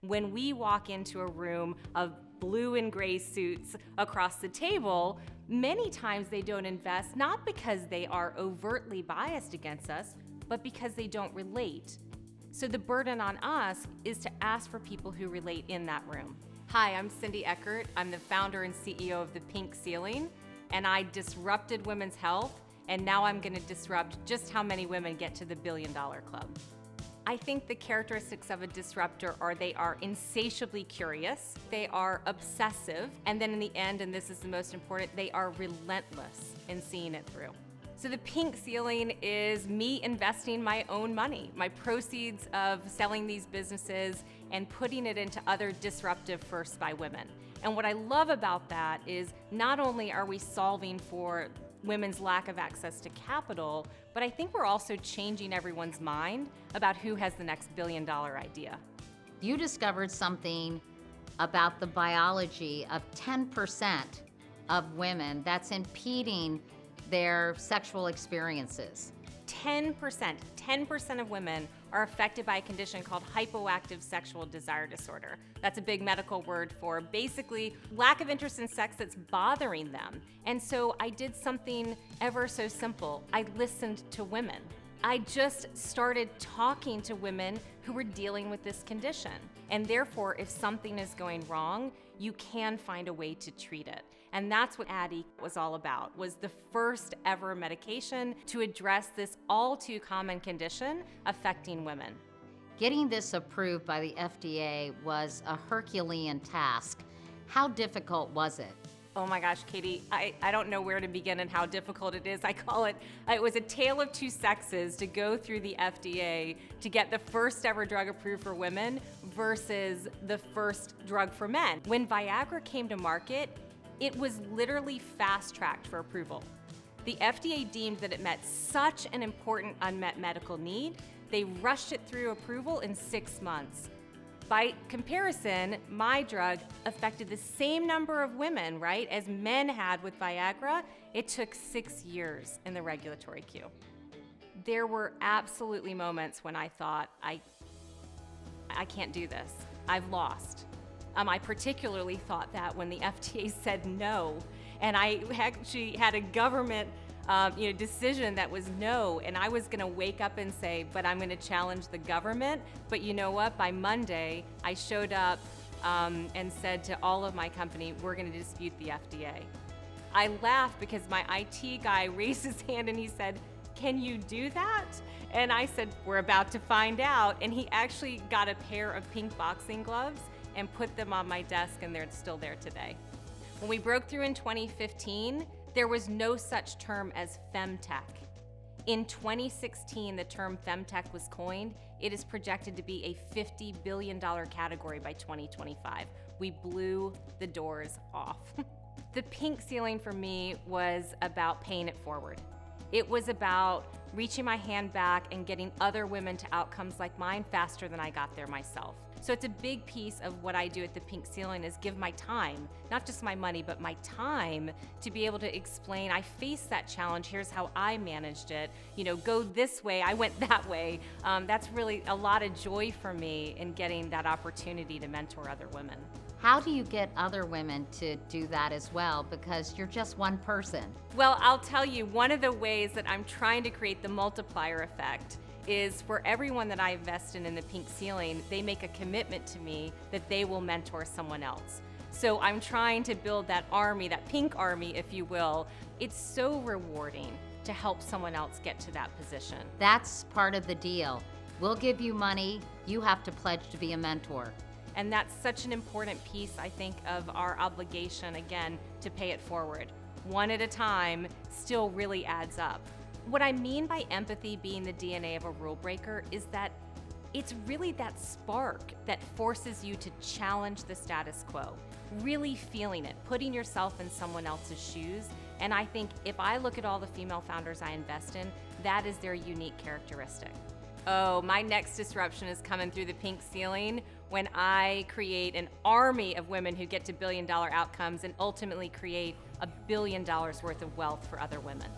When we walk into a room of blue and gray suits across the table, many times they don't invest, not because they are overtly biased against us, but because they don't relate. So the burden on us is to ask for people who relate in that room. Hi, I'm Cindy Eckert. I'm the founder and CEO of The Pink Ceiling, and I disrupted women's health, and now I'm gonna disrupt just how many women get to the $1 billion club. I think the characteristics of a disruptor are they are insatiably curious, they are obsessive, and then in the end, and this is the most important, they are relentless in seeing it through. So the Pink Ceiling is me investing my own money, my proceeds of selling these businesses and putting it into other disruptive firsts by women. And what I love about that is not only are we solving for women's lack of access to capital, but I think we're also changing everyone's mind about who has the next $1 billion idea. You discovered something about the biology of 10% of women that's impeding their sexual experiences. 10% of women are affected by a condition called hypoactive sexual desire disorder. That's a big medical word for basically lack of interest in sex that's bothering them. And so I did something ever so simple. I listened to women. I just started talking to women who were dealing with this condition. And therefore, if something is going wrong, you can find a way to treat it. And that's what Addy was all about, was the first ever medication to address this all too common condition affecting women. Getting this approved by the FDA was a Herculean task. How difficult was it? Oh my gosh, Katie, I don't know where to begin and how difficult it is. I call it was a tale of two sexes to go through the FDA to get the first ever drug approved for women versus the first drug for men. When Viagra came to market, it was literally fast-tracked for approval. The FDA deemed that it met such an important unmet medical need, they rushed it through approval in 6 months. By comparison, my drug affected the same number of women, right, as men had with Viagra. It took 6 years in the regulatory queue. There were absolutely moments when I thought, I can't do this. I've lost. I particularly thought that when the FDA said no, and I actually had a government decision that was no, and I was gonna wake up and say, but I'm gonna challenge the government. But you know what? By Monday, I showed up and said to all of my company, we're gonna dispute the FDA. I laughed because my IT guy raised his hand and he said, can you do that? And I said, we're about to find out. And he actually got a pair of pink boxing gloves and put them on my desk, and they're still there today. When we broke through in 2015, there was no such term as femtech. In 2016, the term femtech was coined. It is projected to be a $50 billion category by 2025. We blew the doors off. The Pink Ceiling for me was about paying it forward. It was about reaching my hand back and getting other women to outcomes like mine faster than I got there myself. So it's a big piece of what I do at the Pink Ceiling is give my time, not just my money, but my time to be able to explain, I faced that challenge, here's how I managed it. Go this way, I went that way. That's really a lot of joy for me in getting that opportunity to mentor other women. How do you get other women to do that as well? Because you're just one person. Well, I'll tell you, one of the ways that I'm trying to create the multiplier effect is for everyone that I invest in the Pink Ceiling, they make a commitment to me that they will mentor someone else. So I'm trying to build that army, that pink army, if you will. It's so rewarding to help someone else get to that position. That's part of the deal. We'll give you money, you have to pledge to be a mentor. And that's such an important piece, I think, of our obligation, again, to pay it forward. One at a time still really adds up. What I mean by empathy being the DNA of a rule breaker is that it's really that spark that forces you to challenge the status quo, really feeling it, putting yourself in someone else's shoes. And I think if I look at all the female founders I invest in, that is their unique characteristic. Oh, my next disruption is coming through the Pink Ceiling when I create an army of women who get to $1 billion outcomes and ultimately create $1 billion worth of wealth for other women.